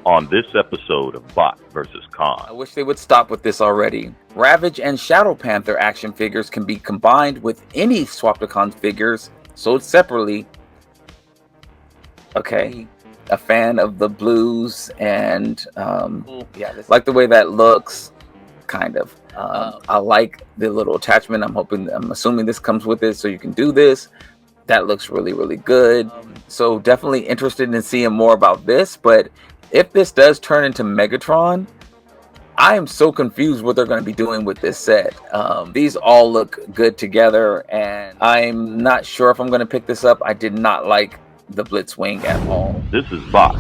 on this episode of Bot vs. Con. I wish they would stop with this already. Ravage and Shadow Panther action figures can be combined with any Swapticon figures sold separately. Okay, a fan of the blues and like the way that looks, kind of. I like the little attachment. I'm assuming this comes with it, so you can do this. That looks really, really good. So definitely interested in seeing more about this. But if this does turn into Megatron, I am so confused what they're going to be doing with this set. These all look good together, and I'm not sure if I'm going to pick this up. I did not like the Blitzwing at all. This is Bot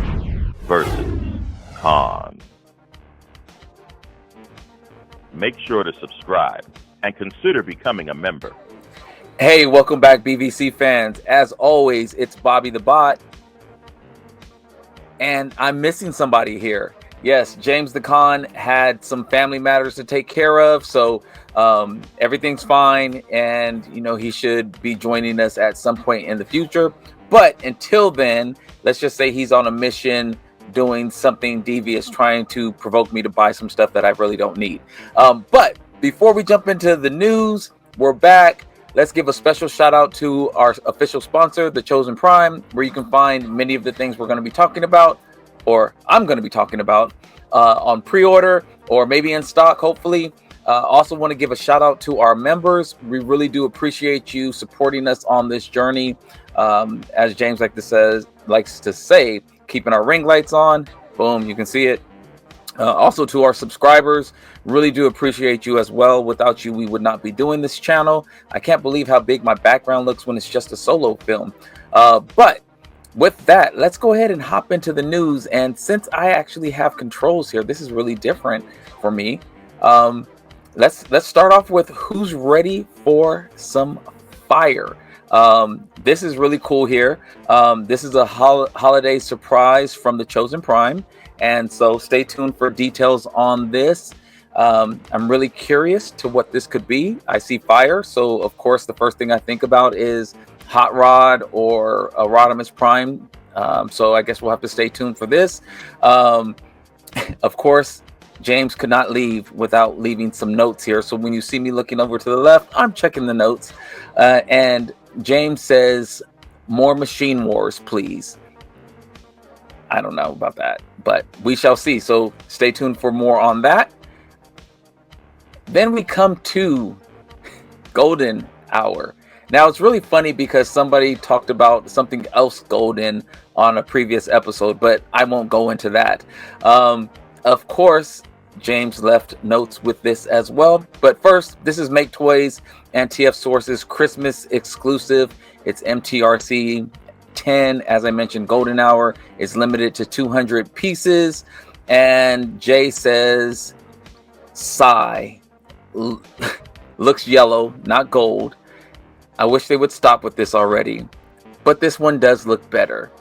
versus Con. Make sure to subscribe and consider becoming a member. Hey, welcome back, BVC fans. As always, it's Bobby the Bot. And I'm missing somebody here. Yes, James the Con had some family matters to take care of, so everything's fine, and he should be joining us at some point in the future. But until then, let's just say he's on a mission doing something devious, trying to provoke me to buy some stuff that I really don't need. But before we jump into the news, we're back. Let's give a special shout out to our official sponsor, The Chosen Prime, where you can find many of the things we're going to be talking about, or I'm going to be talking about, on pre-order or maybe in stock, hopefully. Also want to give a shout out to our members. We really do appreciate you supporting us on this journey. As James likes to say, keeping our ring lights on. Boom, you can see it. Also to our subscribers, really do appreciate you as well. Without you, we would not be doing this channel. I can't believe how big my background looks when it's just a solo film. But with that, let's go ahead and hop into the news. And since I actually have controls here, this is really different for me. Let's start off with who's ready for some fire. This is really cool here. This is a holiday surprise from The Chosen Prime. And so stay tuned for details on this. I'm really curious to what this could be. I see fire, so of course the first thing I think about is Hot Rod or a Rodimus Prime. So I guess we'll have to stay tuned for this. Of course, James could not leave without leaving some notes here. So when you see me looking over to the left, I'm checking the notes. And James says, "More Machine Wars, please." I don't know about that, but we shall see. So stay tuned for more on that. Then we come to Golden Hour. Now it's really funny because somebody talked about something else golden on a previous episode, but I won't go into that. Of course, James left notes with this as well. But first, this is Maketoys and TF Source's Christmas exclusive. It's MTRC 10. As I mentioned, Golden Hour is limited to 200 pieces. And Jay says, sigh. Looks yellow, not gold. I wish they would stop with this already. But this one does look better.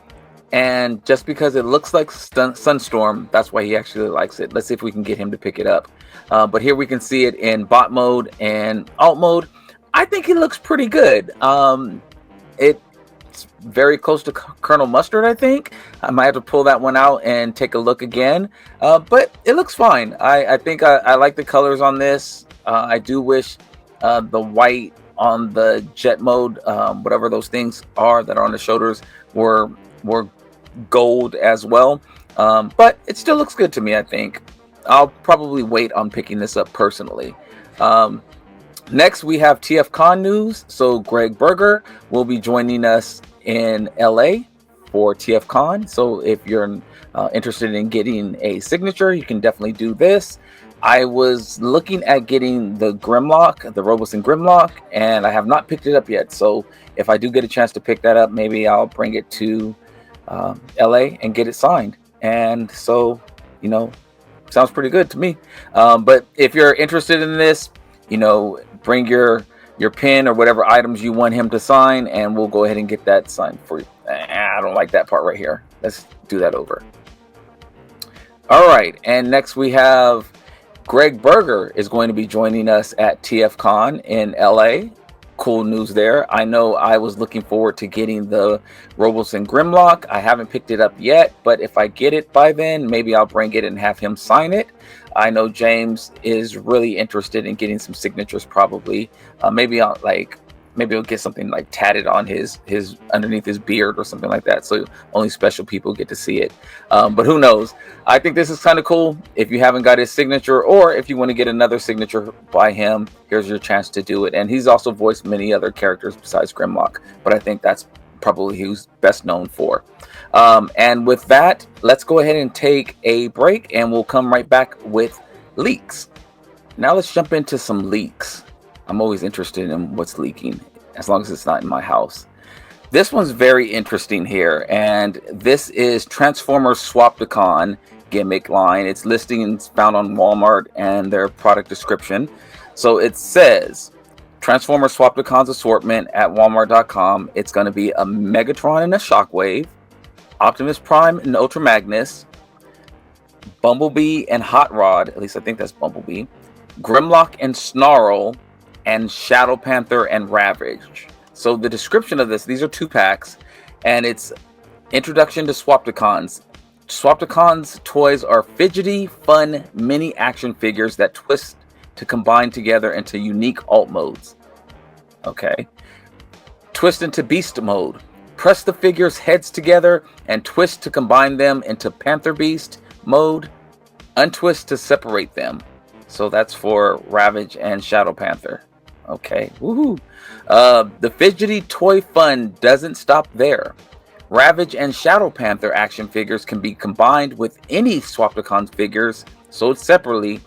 And just because it looks like Sunstorm, that's why he actually likes it. Let's see if we can get him to pick it up. But here we can see it in bot mode and alt mode. I think he looks pretty good. It's very close to Colonel Mustard, I think. I might have to pull that one out and take a look again. But it looks fine. I think I like the colors on this. I do wish the white on the jet mode, whatever those things are that are on the shoulders, were gold as well. But it still looks good to me, I think. I'll probably wait on picking this up personally. Next, we have TF Con news. So Greg Berger will be joining us in LA for TF Con. So if you're interested in getting a signature, you can definitely do this. I was looking at getting the Grimlock, the Roboson Grimlock, and I have not picked it up yet. So if I do get a chance to pick that up, maybe I'll bring it to LA and get it signed. And so, sounds pretty good to me. But if you're interested in this, bring your pin or whatever items you want him to sign, and we'll go ahead and get that signed for you. I don't like that part right here. Let's do that over. All right, and next we have Greg Berger is going to be joining us at TF Con in LA. cool news there. I know I was looking forward to getting the Robles and Grimlock. I haven't picked it up yet, but if I get it by then, maybe I'll bring it and have him sign it. I know James is really interested in getting some signatures, probably. Maybe I'll get something like tatted on his underneath his beard or something like that, so only special people get to see it. But who knows? I think this is kind of cool. If you haven't got his signature, or if you want to get another signature by him, here's your chance to do it. And he's also voiced many other characters besides Grimlock, but I think that's probably who's best known for. And with that, let's go ahead and take a break, and we'll come right back with leaks. Now let's jump into some leaks. I'm always interested in what's leaking, as long as it's not in my house. This one's very interesting here, and this is Transformers Swapticon gimmick line. Its listing is found on Walmart and their product description. So it says, Transformers Swapticon's assortment at Walmart.com. It's going to be a Megatron and a Shockwave, Optimus Prime and Ultra Magnus, Bumblebee and Hot Rod, at least I think that's Bumblebee, Grimlock and Snarl, and Shadow Panther and Ravage. So the description of this, these are 2 packs, and it's Introduction to Swapticons. Swapticons toys are fidgety, fun, mini action figures that twist to combine together into unique alt modes. Okay. Twist into Beast mode. Press the figures' heads together and twist to combine them into Panther Beast mode. Untwist to separate them. So that's for Ravage and Shadow Panther. Okay, woohoo. The fidgety toy fun doesn't stop there. Ravage and Shadow Panther action figures can be combined with any Swapticon figures sold separately.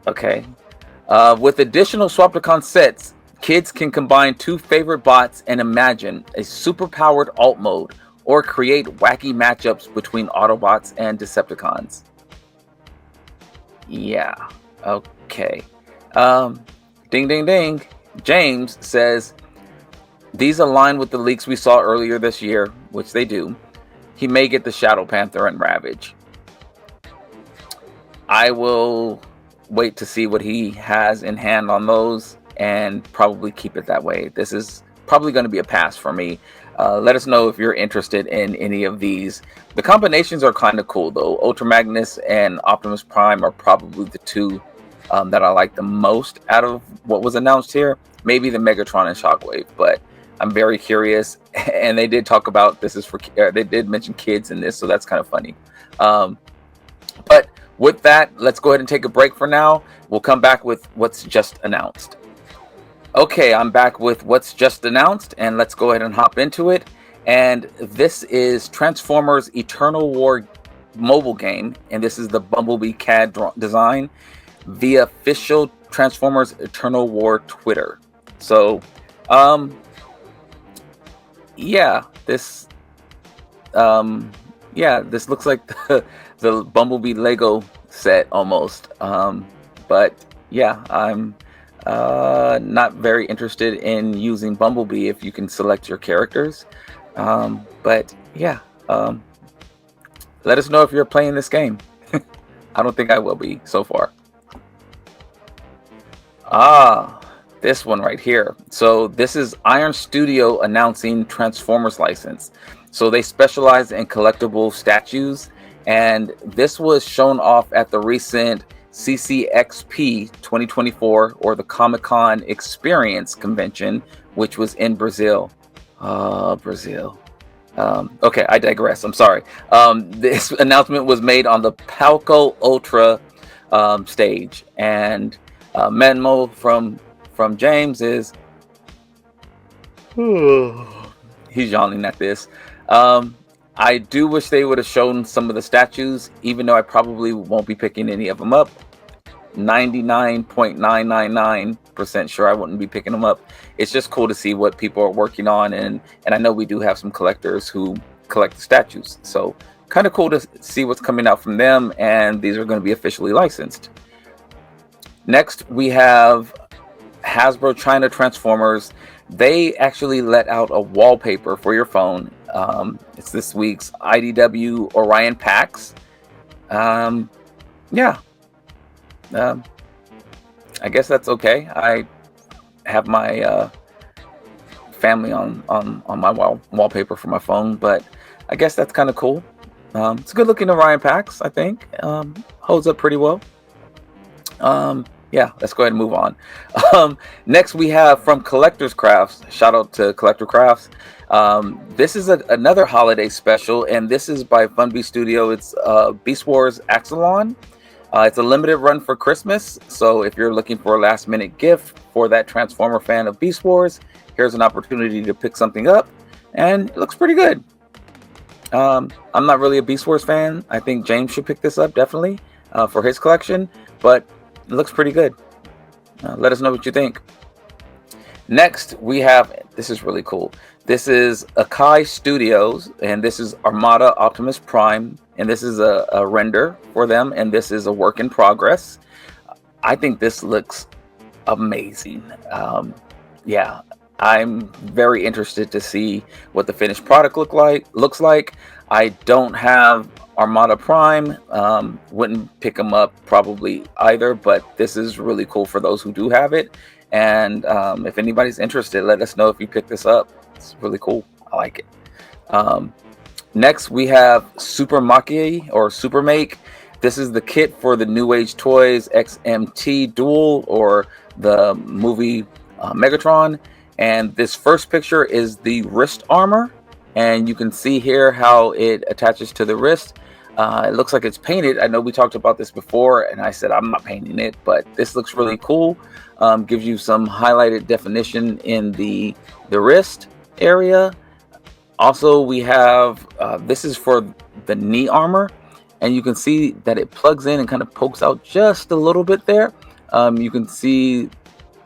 Okay. With additional Swapticon sets, kids can combine 2 favorite bots and imagine a super-powered alt mode, or create wacky matchups between Autobots and Decepticons. Yeah, okay. Ding, ding, ding. James says, these align with the leaks we saw earlier this year, which they do. He may get the Shadow Panther and Ravage. I will wait to see what he has in hand on those and probably keep it that way. This is probably going to be a pass for me. Let us know if you're interested in any of these. The combinations are kind of cool, though. Ultra Magnus and Optimus Prime are probably the 2 that I like the most out of what was announced here. Maybe the Megatron and Shockwave, but I'm very curious. And they did talk about this is for, they did mention kids in this, so that's kind of funny. But with that, let's go ahead and take a break for now. We'll come back with what's just announced. Okay, I'm back with what's just announced, and let's go ahead and hop into it. And this is Transformers Eternal War mobile game, and this is the Bumblebee CAD design via official Transformers Eternal War Twitter. So, this looks like the Bumblebee Lego set almost. But yeah, I'm not very interested in using Bumblebee if you can select your characters. But yeah, let us know if you're playing this game. I don't think I will be so far. This one right here. So this is Iron Studio announcing Transformers license. So they specialize in collectible statues, and this was shown off at the recent CCXP 2024, or the Comic-Con Experience convention, which was in Brazil. Brazil. Okay, I digress. I'm sorry. This announcement was made on the Palco Ultra stage, and memo from James is he's yawning at this. I do wish they would have shown some of the statues, even though I probably won't be picking any of them up. 99.999% sure I wouldn't be picking them up. It's just cool to see what people are working on, and I know we do have some collectors who collect the statues, so kind of cool to see what's coming out from them, and these are going to be officially licensed. Next, we have Hasbro China Transformers. They actually let out a wallpaper for your phone. It's this week's IDW Orion packs. I guess that's okay. I have my family on my wallpaper for my phone, but I guess that's kind of cool. It's a good looking Orion Pax, I think. Holds up pretty well. Yeah, let's go ahead and move on. Next we have from Collector's Crafts. Shout out to Collector Crafts. This is another holiday special, and this is by Funby Studio. It's Beast Wars Axelon. It's a limited run for Christmas, so if you're looking for a last minute gift for that Transformer fan of Beast Wars, here's an opportunity to pick something up, and it looks pretty good. I'm not really a Beast Wars fan. I think James should pick this up, definitely, for his collection, but it looks pretty good. Let us know what you think. Next, we have, this is really cool. This is Akai Studios, and this is Armada Optimus Prime, and this is a render for them, and this is a work in progress. I think this looks amazing. Yeah, I'm very interested to see what the finished product looks like. I don't have Armada Prime, wouldn't pick them up probably either, but this is really cool for those who do have it. And if anybody's interested, let us know if you pick this up. It's really cool. I like it. Next, we have Super Maki or Super Make. This is the kit for the New Age Toys XMT Duel, or the movie Megatron. And this first picture is the wrist armor, and you can see here how it attaches to the wrist. It looks like it's painted. I know we talked about this before, and I said I'm not painting it, but this looks really cool. Gives you some highlighted definition in the wrist area. Also, we have this is for the knee armor, and you can see that it plugs in and kind of pokes out just a little bit there. You can see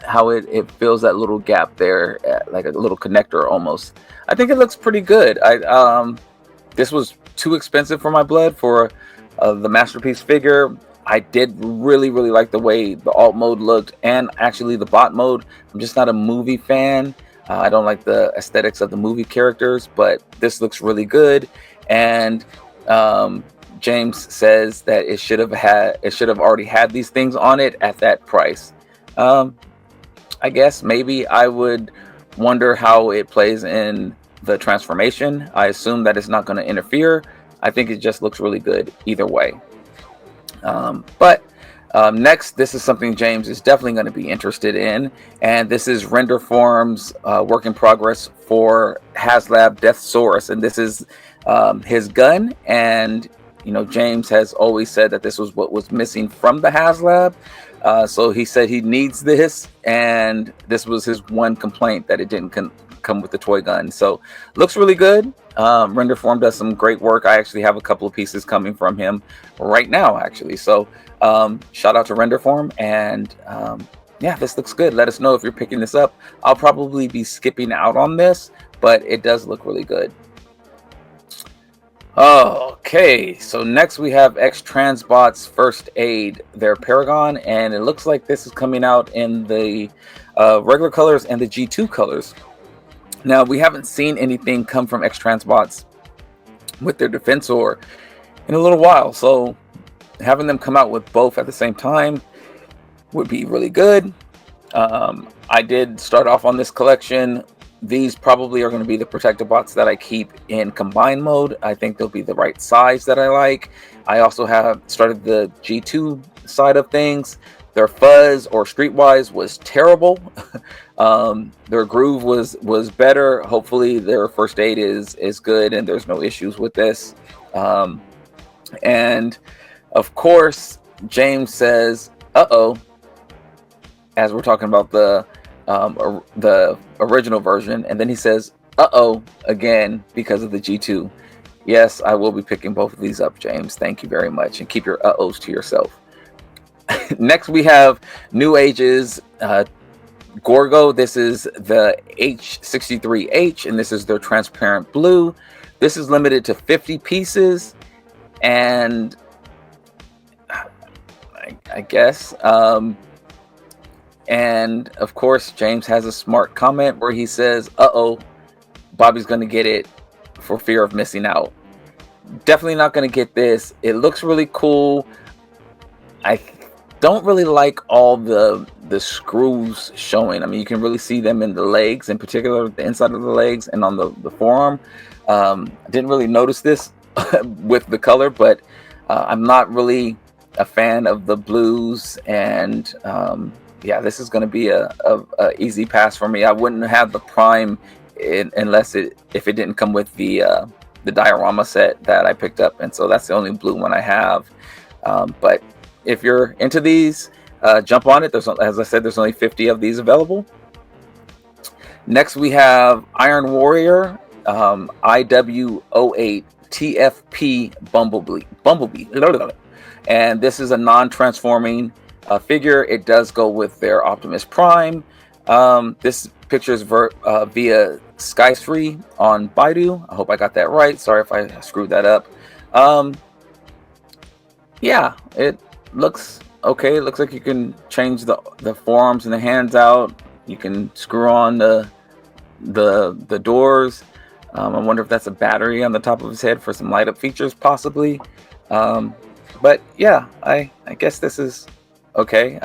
how it fills that little gap there, like a little connector almost. I think it looks pretty good. This was too expensive for my blood for the Masterpiece figure. I did really like the way the alt mode looked, and actually the bot mode. I'm just not a movie fan. I don't like the aesthetics of the movie characters, but this looks really good. And James says that it should have already had these things on it at that price. I guess maybe I would wonder how it plays in the transformation. I assume that it's not going to interfere. I think it just looks really good either way. Next, this is something James is definitely going to be interested in, and this is Render Form's work in progress for HasLab Deathsaurus, and this is his gun. And you know, James has always said that this was what was missing from the HasLab. So he said he needs this, and this was his one complaint, that it didn't come with the toy gun. So looks really good. Render Form does some great work. I actually have a couple of pieces coming from him right now, actually. So shout out to Render Form, and yeah, this looks good. Let us know if you're picking this up. I'll probably be skipping out on this, but it does look really good. Okay, so next we have X-Transbots First Aid, their Paragon, and it looks like this is coming out in the regular colors and the G2 colors. Now, we haven't seen anything come from X-Transbots with their Defensor in a little while, so having them come out with both at the same time would be really good. I did start off on this collection. These probably are going to be the protective bots that I keep in combined mode. I think they'll be the right size that I like. I also have started the G2 side of things. Their fuzz or streetwise was terrible. Their groove was better. Hopefully their first aid is good and there's no issues with this. And of course, James says, uh-oh, as we're talking about the original version, and then he says uh-oh again because of the G2. Yes, I will be picking both of these up, James. Thank you very much, and keep your uh-ohs to yourself. Next we have New Age's Gorgo. This is the H63H, and this is their transparent blue. This is limited to 50 pieces, and I guess and of course, James has a smart comment where he says, uh-oh, Bobby's going to get it for fear of missing out. Definitely not going to get this. It looks really cool. I don't really like all the screws showing. I mean, you can really see them in the legs, in particular, the inside of the legs and on the forearm. I didn't really notice this with the color, but I'm not really a fan of the blues, and yeah, this is going to be a easy pass for me. I wouldn't have the Prime if it didn't come with the diorama set that I picked up, and so that's the only blue one I have. But if you're into these, jump on it. As I said, there's only 50 of these available. Next, we have Iron Warrior IW08 TFP Bumblebee. And this is a non-transforming figure. It does go with their Optimus Prime. This picture is via Sky3 on Baidu. I hope I got that right. Sorry if I screwed that up. Yeah, it looks okay. It looks like you can change the forearms and the hands out. You can screw on the doors. I wonder if that's a battery on the top of his head for some light up features, possibly. But yeah, I guess this is okay.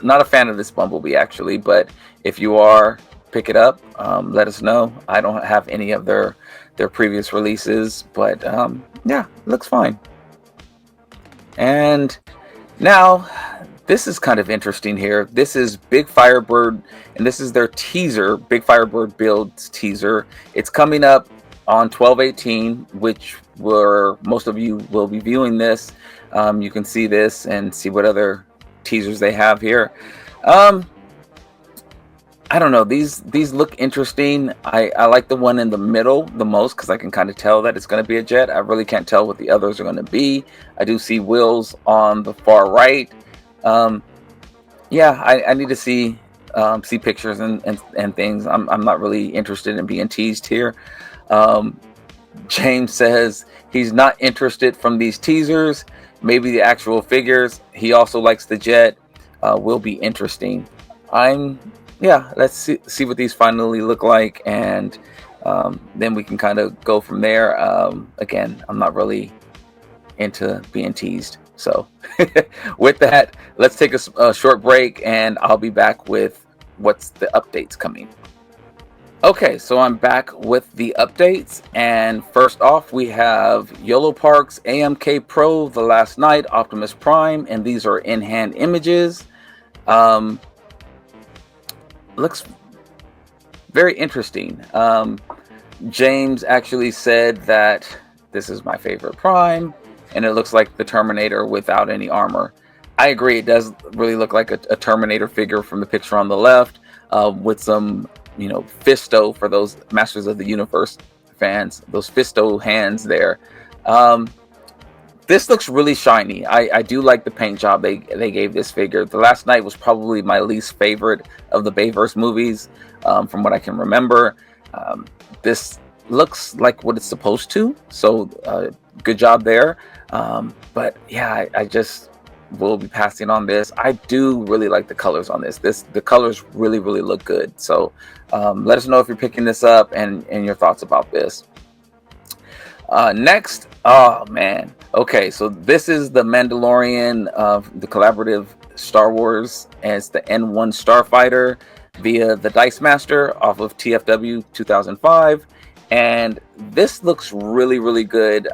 Not a fan of this Bumblebee, actually, but if you are, pick it up. Let us know. I don't have any of their previous releases, but yeah, looks fine. And now, this is kind of interesting here. This is Big Firebird, and this is their teaser, Big Firebird Builds teaser. It's coming up on 12/18, which most of you will be viewing this. You can see this and see what other teasers they have here. I don't know, these look interesting. I like the one in the middle the most because I can kind of tell that it's going to be a jet. I really can't tell what the others are going to be. I do see wheels on the far right. Yeah, I need to see pictures and things. I'm not really interested in being teased here. James says he's not interested from these teasers. Maybe the actual figures. He also likes the jet. Will be interesting. Yeah, let's see what these finally look like, and then we can kind of go from there. Again, I'm not really into being teased. So with that, let's take a short break, and I'll be back with what's the updates coming. Okay, so I'm back with the updates, and first off, we have YOLO Park's AMK Pro, The Last Night, Optimus Prime, and these are in-hand images. Looks very interesting. James actually said that this is my favorite Prime, and it looks like the Terminator without any armor. I agree, it does really look like a Terminator figure from the picture on the left, with some, Fisto, for those Masters of the Universe fans, those Fisto hands there. This looks really shiny. I do like the paint job they gave this figure. The Last Night was probably my least favorite of the Bayverse movies, from what I can remember. This looks like what it's supposed to, so good job there. But yeah, I just will be passing on this. I do really like the colors on this. The colors really look good. So let us know if you're picking this up and your thoughts about this. Next, oh man. Okay, so this is the Mandalorian of the collaborative Star Wars, and it's the N1 Starfighter via the Dice Master off of TFW 2005. And this looks really good.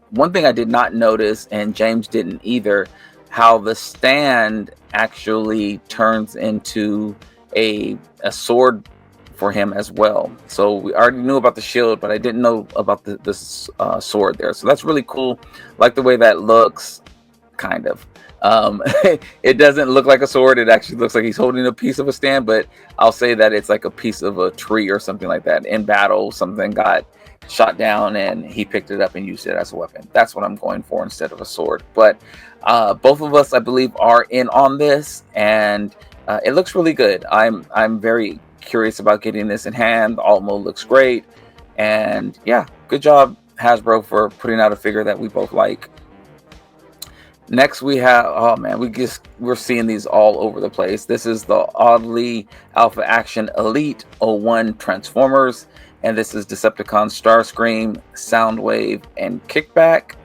One thing I did not notice, and James didn't either, how the stand actually turns into a sword for him as well. So we already knew about the shield, but I didn't know about this sword there. So that's really cool. Like the way that looks, kind of. It doesn't look like a sword. It actually looks like he's holding a piece of a stand, but I'll say that it's like a piece of a tree or something like that. In battle, something got shot down and he picked it up and used it as a weapon. That's what I'm going for instead of a sword. But both of us, I believe, are in on this, and it looks really good. I'm very curious about getting this in hand. The alt mode looks great, and yeah, good job Hasbro for putting out a figure that we both like. Next we have, oh man, we're seeing these all over the place. This is the Oddly Alpha Action Elite 01 Transformers, and this is Decepticon Starscream, Soundwave, and Kickback.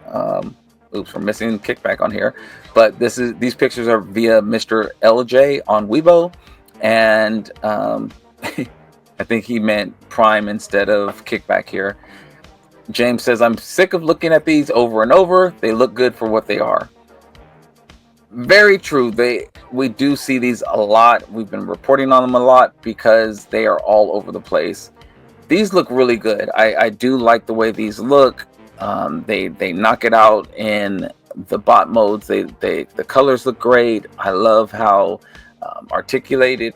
Oops, we're missing kickback on here. But these pictures are via Mr. LJ on Weibo, and I think he meant Prime instead of kickback here. James says, I'm sick of looking at these over and over. They look good for what they are. Very true. We do see these a lot. We've been reporting on them a lot because they are all over the place. These look really good. I do like the way these look. They knock it out in the bot modes. The colors look great. I love how articulated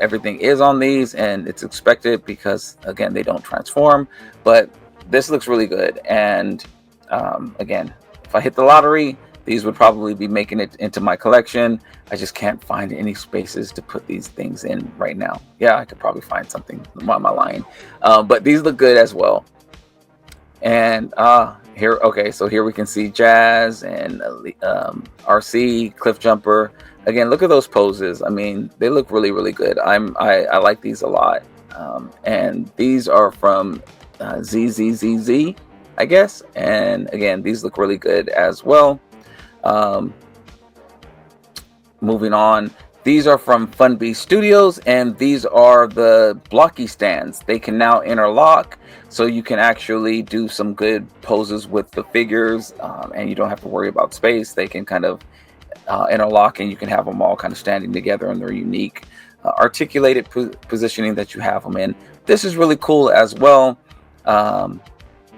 everything is on these, and it's expected because again, they don't transform. But this looks really good. And again, if I hit the lottery, these would probably be making it into my collection. I just can't find any spaces to put these things in right now. Yeah, I could probably find something. Why am I lying? But these look good as well. And here, okay, so here we can see Jazz and RC, Cliff Jumper. Again, look at those poses. I mean, they look really, really good. I like these a lot. And these are from ZZZZ, I guess. And again, these look really good as well. Moving on, these are from Funbee Studios, and these are the blocky stands. They can now interlock, so you can actually do some good poses with the figures, and you don't have to worry about space. They can kind of interlock, and you can have them all kind of standing together in their unique articulated positioning that you have them in. This is really cool as well.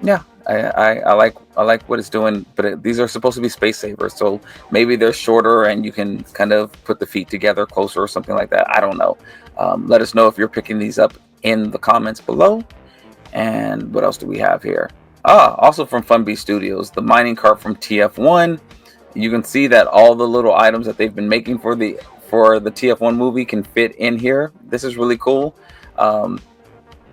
Yeah, I like what it's doing, but these are supposed to be space savers, so maybe they're shorter and you can kind of put the feet together closer or something like that. I don't know. Let us know if you're picking these up in the comments below. And what else do we have here? Also from Funbee Studios, the mining cart from TF1. You can see that all the little items that they've been making for the TF1 movie can fit in here. This is really cool.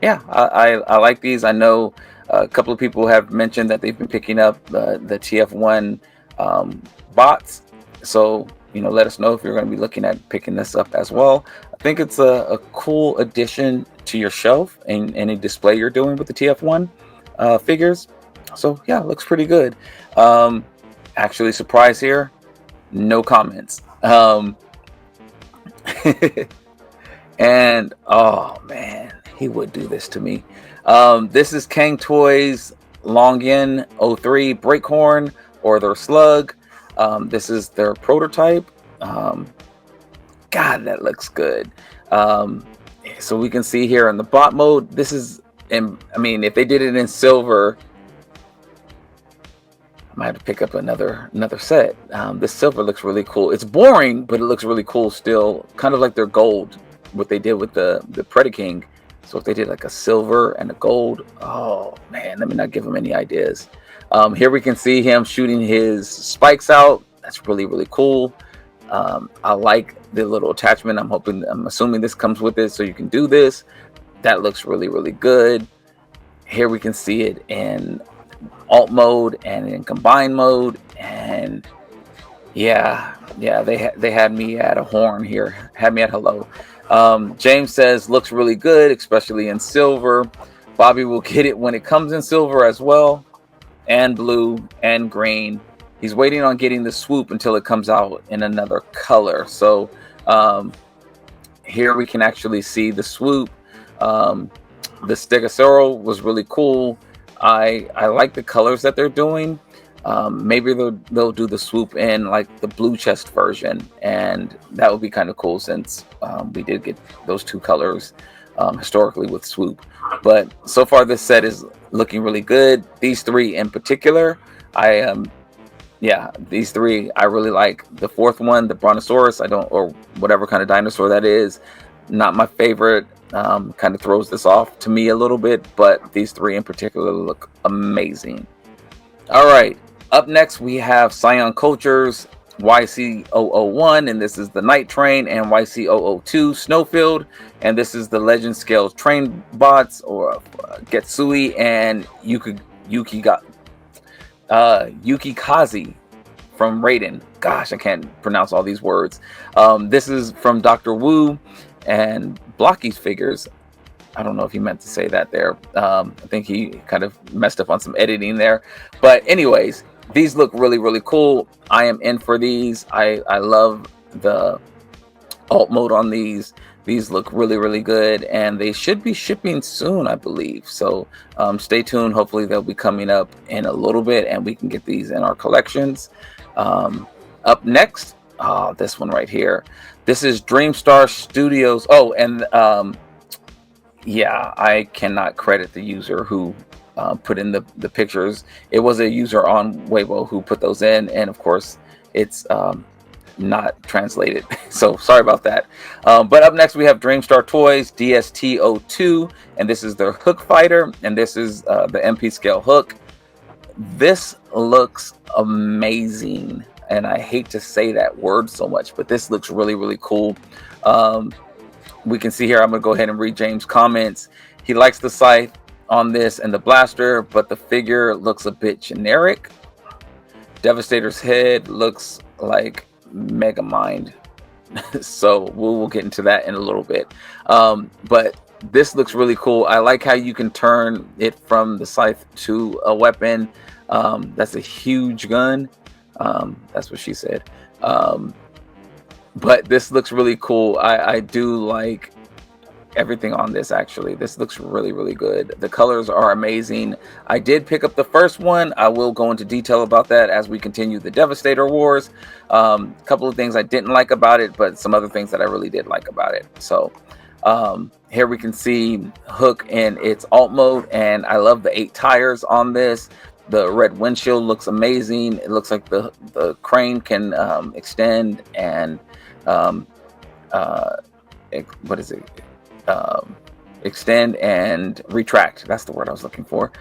Yeah, I like these. I know a couple of people have mentioned that they've been picking up the TF1 bots. So, let us know if you're going to be looking at picking this up as well. I think it's a cool addition to your shelf and any display you're doing with the TF1 figures. So, yeah, looks pretty good. Actually, surprise here, no comments. And, oh, man, he would do this to me. This is Kang Toys Longyin 03 Breakhorn, or their slug. This is their prototype. God, that looks good. So we can see here in the bot mode, this is, I mean, if they did it in silver, I might have to pick up another set. This silver looks really cool. It's boring, but it looks really cool still. Kind of like their gold, what they did with the Predaking. So if they did like a silver and a gold, oh man, let me not give him any ideas. Here we can see him shooting his spikes out. That's really, really cool. I like the little attachment. I'm assuming this comes with it, so you can do this. That looks really, really good. Here we can see it in alt mode and in combined mode. And yeah, they had me at a horn here, had me at hello. James says looks really good, especially in silver. Bobby will get it when it comes in silver as well, and blue and green. He's waiting on getting the swoop until it comes out in another color. So here we can actually see the swoop. The Stegosaurus was really cool. I like the colors that they're doing. Maybe they'll do the swoop in like the blue chest version, and that would be kind of cool since we did get those two colors historically with swoop. But so far this set is looking really good. These three in particular, these three I really like. The fourth one, the Brontosaurus, or whatever kind of dinosaur that is, not my favorite. Kind of throws this off to me a little bit, but these three in particular look amazing. All right. Up next, we have Scion Cultures YC001, and this is the Night Train, and YC002 Snowfield, and this is the Legend Scale Train Bots, or Getsui and Yukikaze from Raiden. Gosh, I can't pronounce all these words. This is from Dr. Wu and Blocky's figures. I don't know if he meant to say that there. I think he kind of messed up on some editing there. But anyways, these look really, really cool. I am in for these. I love the alt mode on these. These look really, really good, and they should be shipping soon, I believe. So stay tuned. Hopefully they'll be coming up in a little bit, and we can get these in our collections. Up next, this one right here. This is Dreamstar Studios. Oh, and yeah, I cannot credit the user who put in the pictures. It was a user on Weibo who put those in, and of course, it's not translated. So sorry about that. But up next, we have Dreamstar Toys DST02, and this is their hook fighter, and this is the MP scale hook. This looks amazing, and I hate to say that word so much, but this looks really, really cool. We can see here, I'm going to go ahead and read James' comments. He likes the scythe on this and the blaster, but the figure looks a bit generic. Devastator's head looks like Megamind. So we'll get into that in a little bit. But this looks really cool. I like how you can turn it from the scythe to a weapon. That's a huge gun. That's what she said. But this looks really cool. I do like everything on this. Actually, this looks really, really good. The colors are amazing. I did pick up the first one. I will go into detail about that as we continue the Devastator Wars. A couple of things I didn't like about it, but some other things that I really did like about it. So here we can see Hook in its alt mode, and I love the 8 tires on this. The red windshield looks amazing. It looks like the crane can extend and what is it? Extend and retract. That's the word I was looking for.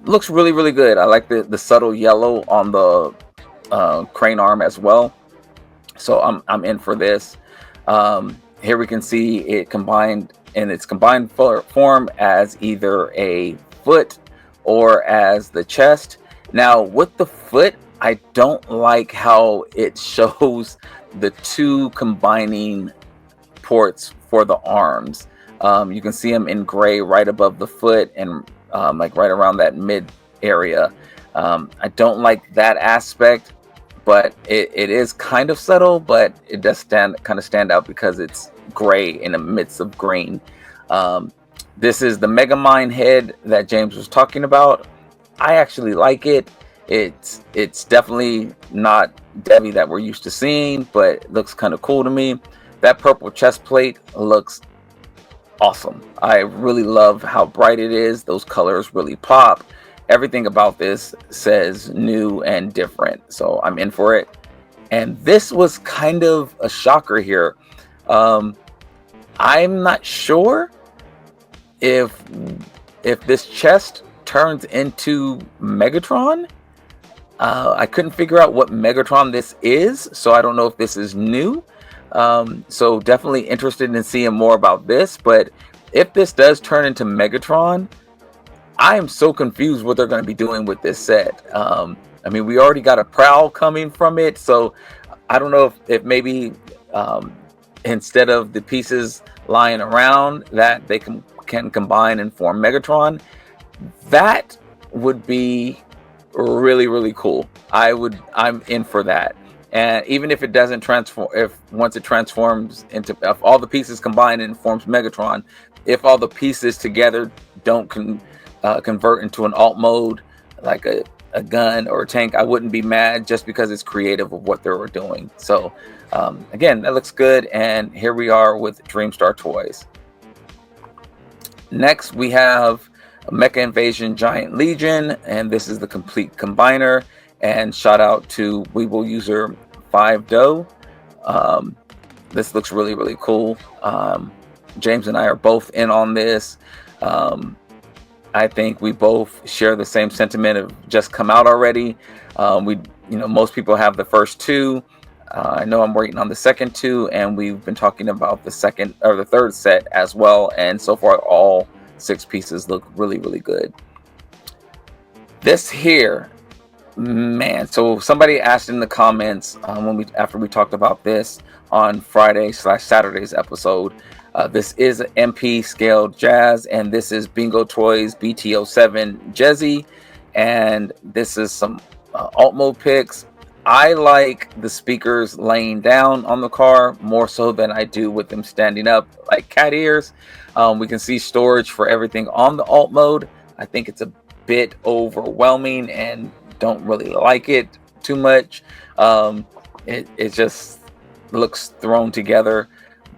Looks really, really good. I like the subtle yellow on the crane arm as well. So I'm in for this. Here we can see it combined in its combined form as either a foot or as the chest. Now with the foot, I don't like how it shows the 2 combining ports for the arms. You can see them in gray right above the foot and like right around that mid area. I don't like that aspect, but it is kind of subtle, but it does kind of stand out because it's gray in the midst of green. This is the Megamind head that James was talking about. I actually like it. It's definitely not Debbie that we're used to seeing, but it looks kind of cool to me. That purple chest plate looks awesome. I really love how bright it is. Those colors really pop. Everything about this says new and different. So I'm in for it. And this was kind of a shocker here. I'm not sure if this chest turns into Megatron. I couldn't figure out what Megatron this is, so I don't know if this is new. So definitely interested in seeing more about this. But if this does turn into Megatron, I am so confused what they're going to be doing with this set. I mean, we already got a prowl coming from it, so I don't know if maybe instead of the pieces lying around, that they can combine and form Megatron. That would be really, really cool. I'm in for that. And even if it doesn't transform, once it transforms into, if all the pieces combine and forms Megatron, if all the pieces together don't convert into an alt mode like a gun or a tank, I wouldn't be mad, just because it's creative of what they were doing. So again, that looks good. And here we are with Dreamstar Toys. Next we have Mecha Invasion Giant Legion, and this is the complete combiner. And shout out to Weibo user 5Do. This looks really, really cool. James and I are both in on this. I think we both share the same sentiment of just come out already. Most people have the first 2. I know I'm waiting on the second 2, and we've been talking about the second or the third set as well. And so far, all 6 pieces look really, really good. This here, man. So somebody asked in the comments after we talked about this on Friday/Saturday's episode. This is an MP scaled jazz, and this is Bingo Toys BT07 Jezzy, and this is some alt mode picks. I like the speakers laying down on the car more so than I do with them standing up like cat ears. We can see storage for everything on the alt mode. I think it's a bit overwhelming and don't really like it too much. It just looks thrown together.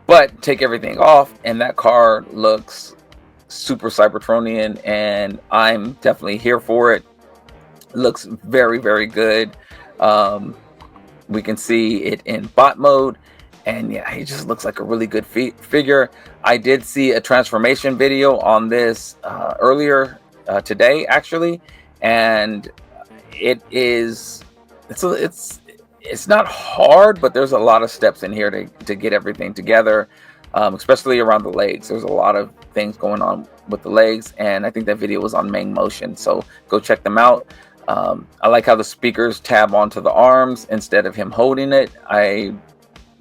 But take everything off and that car looks super Cybertronian, and I'm definitely here for it. Looks very, very good. We can see it in bot mode, and yeah, he just looks like a really good figure. I did see a transformation video on this earlier today, actually, and it's not hard, but there's a lot of steps in here to get everything together, especially around the legs. There's a lot of things going on with the legs, and I think that video was on Main Motion, so go check them out. I like how the speakers tab onto the arms instead of him holding it. I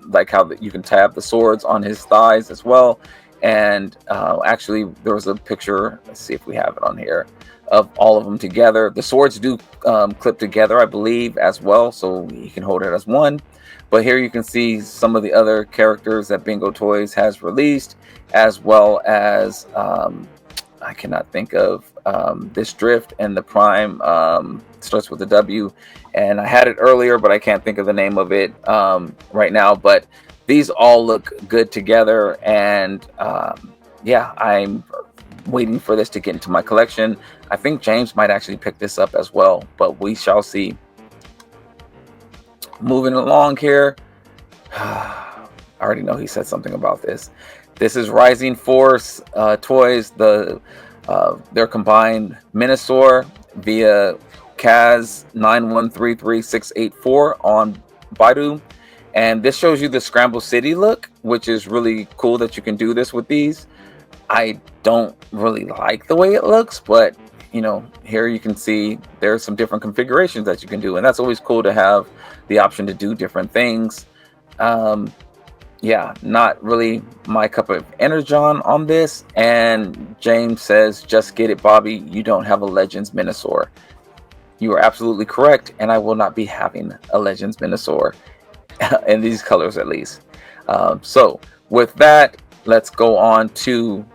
like how you can tab the swords on his thighs as well. And actually, there was a picture, let's see if we have it on here, of all of them together. The swords do clip together, I believe, as well, so you can hold it as one. But here you can see some of the other characters that Bingo Toys has released, as well as I cannot think of this Drift and the Prime, starts with a W, and I had it earlier, but I can't think of the name of it right now. But these all look good together, and yeah, I'm waiting for this to get into my collection. I think James might actually pick this up as well, but we shall see. Moving along here, I already know he said something about this. This is Rising Force Toys, their combined Minosaur via Kaz 9133684 on Baidu. And this shows you the Scramble City look, which is really cool that you can do this with these. I don't really like the way it looks, but you know, here you can see there's some different configurations that you can do, and that's always cool to have the option to do different things. Yeah, not really my cup of energon on this. And James says, just get it, Bobby. You don't have a Legends Minosaur. You are absolutely correct, and I will not be having a Legends Minosaur in these colors, at least. So with that, let's go on to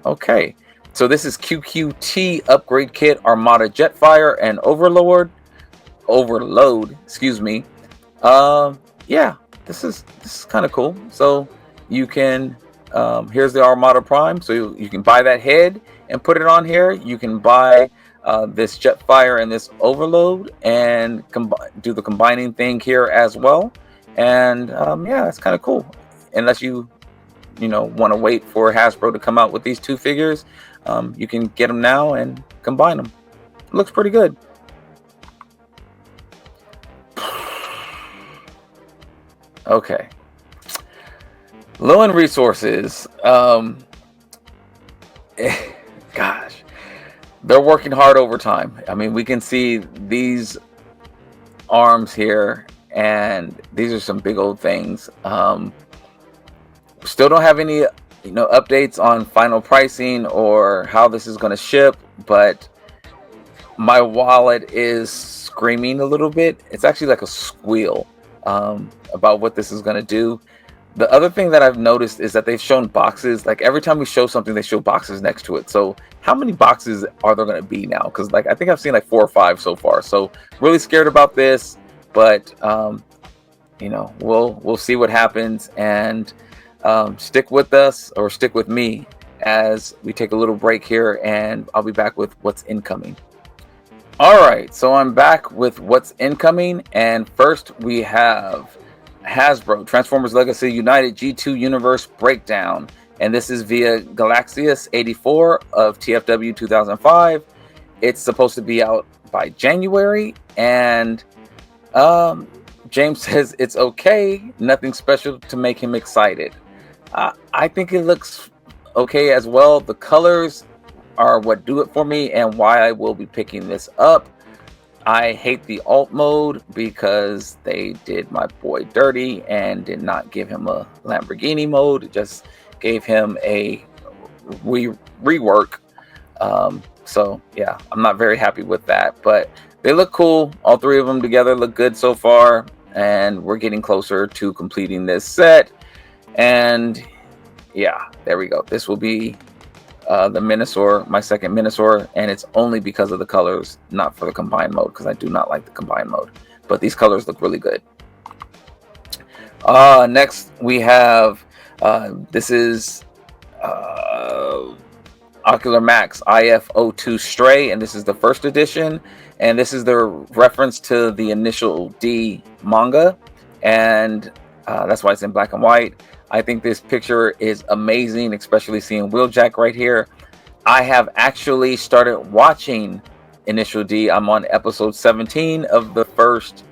okay. So this is QQT Upgrade Kit Armada Jetfire and Overload, excuse me. Yeah, this is kind of cool. So you can here's the Armada Prime, so you can buy that head and put it on here. You can buy this Jetfire and this Overload and do the combining thing here as well. And yeah, it's kind of cool. Unless you want to wait for Hasbro to come out with these two figures, you can get them now and combine them. It looks pretty good. Okay. Low in resources. Gosh, they're working hard overtime. I mean, we can see these arms here, and these are some big old things. Still don't have any updates on final pricing or how this is going to ship, but my wallet is screaming a little bit. It's actually like a squeal about what this is going to do. The other thing that I've noticed is that they've shown boxes. Like every time we show something, they show boxes next to it. So how many boxes are there going to be now? Because I think I've seen like 4 or 5 so far. So really scared about this, but we'll see what happens, and stick with us, or stick with me, as we take a little break here, and I'll be back with what's incoming. All right, so I'm back with what's incoming, and first we have Hasbro Transformers Legacy United G2 Universe Breakdown, and this is via Galaxius 84 of TFW 2005. It's supposed to be out by January, and James says it's okay, nothing special to make him excited. I think it looks okay as well. The colors are what do it for me, and why I will be picking this up. I hate the alt mode because they did my boy dirty and did not give him a Lamborghini mode. It just gave him a rework. So yeah, I'm not very happy with that, but they look cool. All three of them together look good so far, and we're getting closer to completing this set. And yeah, there we go. This will be the Minosaur, my second Minosaur, and it's only because of the colors, not for the combined mode, because I do not like the combined mode. But these colors look really good. Next we have this is Ocular Max IF02 Stray, and this is the first edition, and this is the reference to the initial D manga, and that's why it's in black and white. I think this picture is amazing, especially seeing Wheeljack right here. I have actually started watching Initial D. I'm on episode 17 of the first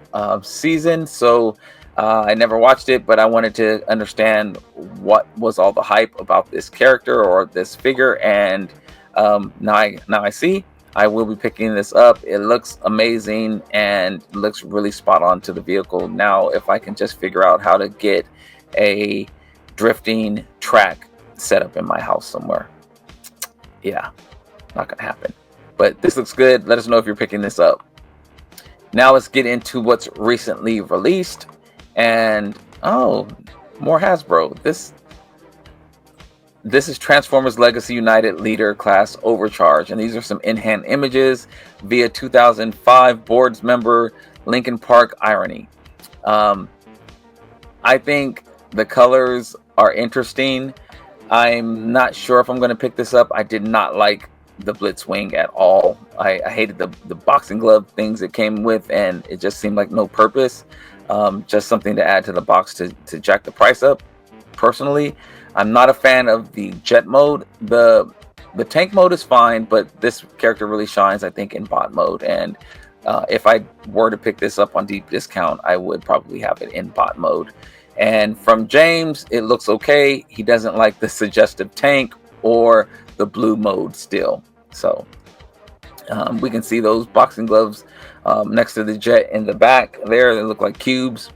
season, so I never watched it, but I wanted to understand what was all the hype about this character or this figure, and now I see. I will be picking this up. It looks amazing and looks really spot on to the vehicle. Now, if I can just figure out how to get a drifting track set up in my house somewhere. Yeah, not gonna happen. But this looks good. Let us know if you're picking this up. Now let's get into what's recently released. And oh, more Hasbro. This is Transformers Legacy United Leader Class Overcharge, and these are some in-hand images via 2005 boards member Linkin Park Irony. I think the colors are interesting. I'm not sure if I'm going to pick this up. I did not like the Blitzwing at all. I hated the boxing glove things it came with, and it just seemed like no purpose. Just something to add to the box to jack the price up. Personally, I'm not a fan of the jet mode. The tank mode is fine, but this character really shines, I think, in bot mode. And if I were to pick this up on deep discount, I would probably have it in bot mode. And from James, it looks okay. He doesn't like the suggestive tank or the blue mode still. So we can see those boxing gloves next to the jet in the back there. They look like cubes.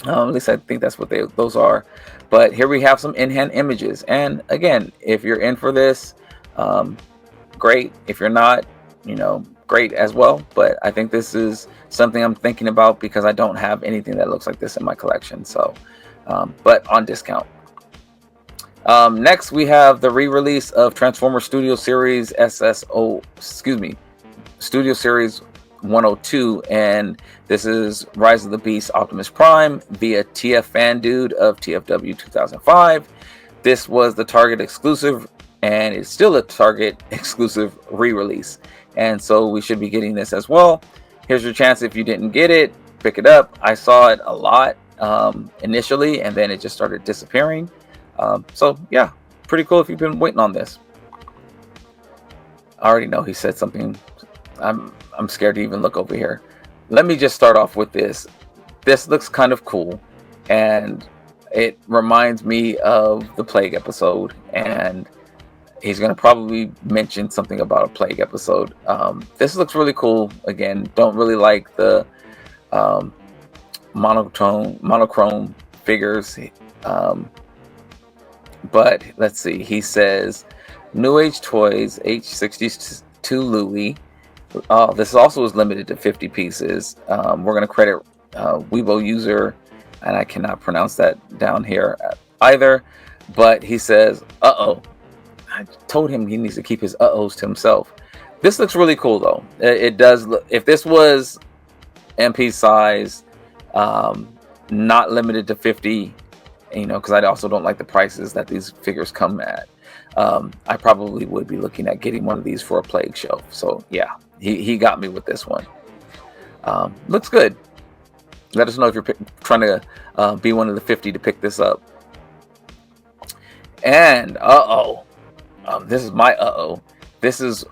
At least I think that's what those are. But here we have some in-hand images. And again, if you're in for this, great. If you're not, great as well. But I think this is something I'm thinking about because I don't have anything that looks like this in my collection. So, but on discount. Next, we have the re-release of Transformers Studio Series Studio Series 102, and this is Rise of the Beast Optimus Prime via TF Fan Dude of TFW 2005. This was the Target exclusive, and it's still a Target exclusive re-release, and so we should be getting this as well. Here's your chance. If you didn't get it, pick it up. I saw it a lot initially, and then it just started disappearing. So yeah, pretty cool if you've been waiting on this. I already know he said something. I'm scared to even look over here. Let me just start off with this. This looks kind of cool, and it reminds me of the Plague episode, and he's going to probably mention something about a Plague episode. This looks really cool. Again, don't really like the monochrome figures. But let's see. He says, New Age Toys H62 Louie. This also is limited to 50 pieces. We're going to credit Weibo user, and I cannot pronounce that down here either. But he says, I told him he needs to keep his uh-ohs to himself. This looks really cool, though. It does look. If this was MP size, not limited to 50, because I also don't like the prices that these figures come at. I probably would be looking at getting one of these for a Plague shelf. So yeah, he got me with this one. Looks good. Let us know if you're trying to be one of the 50 to pick this up. And this is my This is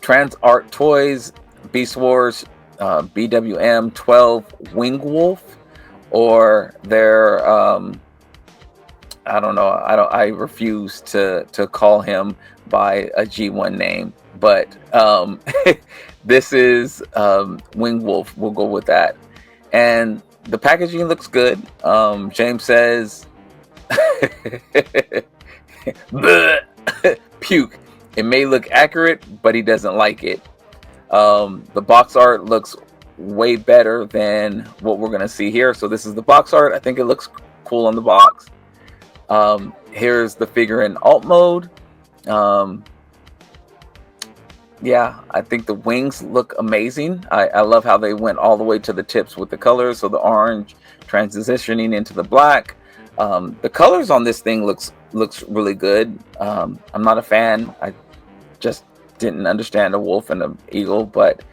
Trans Art Toys Beast Wars BWM 12 Wing Wolf, or their I don't know. I refuse to call him by a G1 name, but this is Wing Wolf. We'll go with that. And the packaging looks good. James says, puke. It may look accurate, but he doesn't like it. The box art looks way better than what we're gonna see here. So this is the box art. I think it looks cool on the box. Here's the figure in alt mode. Yeah, I think the wings look amazing. I love how they went all the way to the tips with the colors. So the orange transitioning into the black. The colors on this thing looks really good. I'm not a fan. I just didn't understand a wolf and an eagle, but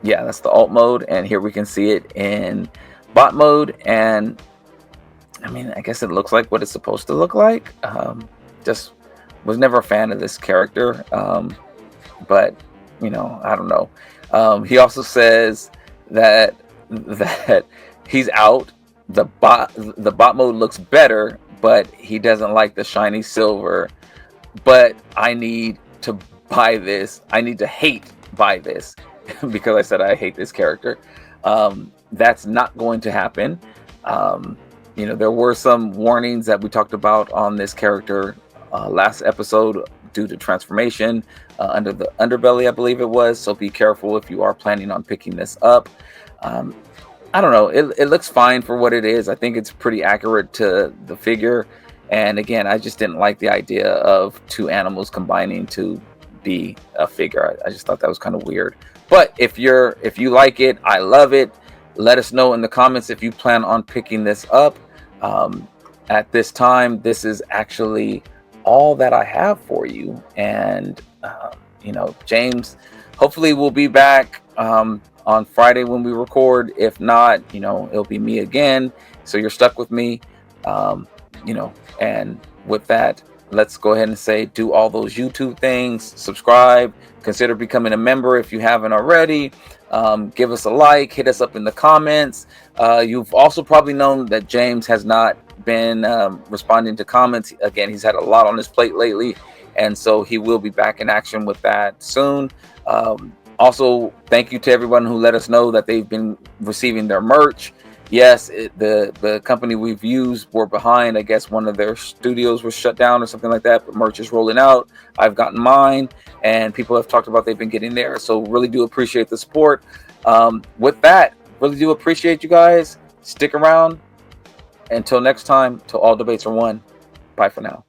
yeah, that's the alt mode. And here we can see it in bot mode. And I mean, I guess it looks like what it's supposed to look like. Just was never a fan of this character. But you know, I don't know. He also says that he's out. The bot mode looks better, but he doesn't like the shiny silver. But I need to buy this. I need to buy this because I said I hate this character. That's not going to happen. You know, there were some warnings that we talked about on this character last episode due to transformation under the underbelly, I believe it was. So be careful if you are planning on picking this up. I don't know. It looks fine for what it is. I think it's pretty accurate to the figure. And again, I just didn't like the idea of two animals combining to be a figure. I just thought that was kind of weird. But if you like it, I love it. Let us know in the comments if you plan on picking this up. At this time, this is actually all that I have for you. And you know, James hopefully will be back on Friday when we record. If not, you know, it'll be me again. So you're stuck with me. You know, and with that, let's go ahead and say do all those YouTube things, subscribe, consider becoming a member if you haven't already. Give us a like, hit us up in the comments. You've also probably known that James has not been responding to comments. Again, he's had a lot on his plate lately, and so he will be back in action with that soon. Also, thank you to everyone who let us know that they've been receiving their merch. Yes, the company we've used were behind. I guess one of their studios was shut down or something like that, but merch is rolling out. I've gotten mine, and people have talked about they've been getting theirs. So really do appreciate the support. With that, really do appreciate you guys. Stick around. Until next time, till all debates are won. Bye for now.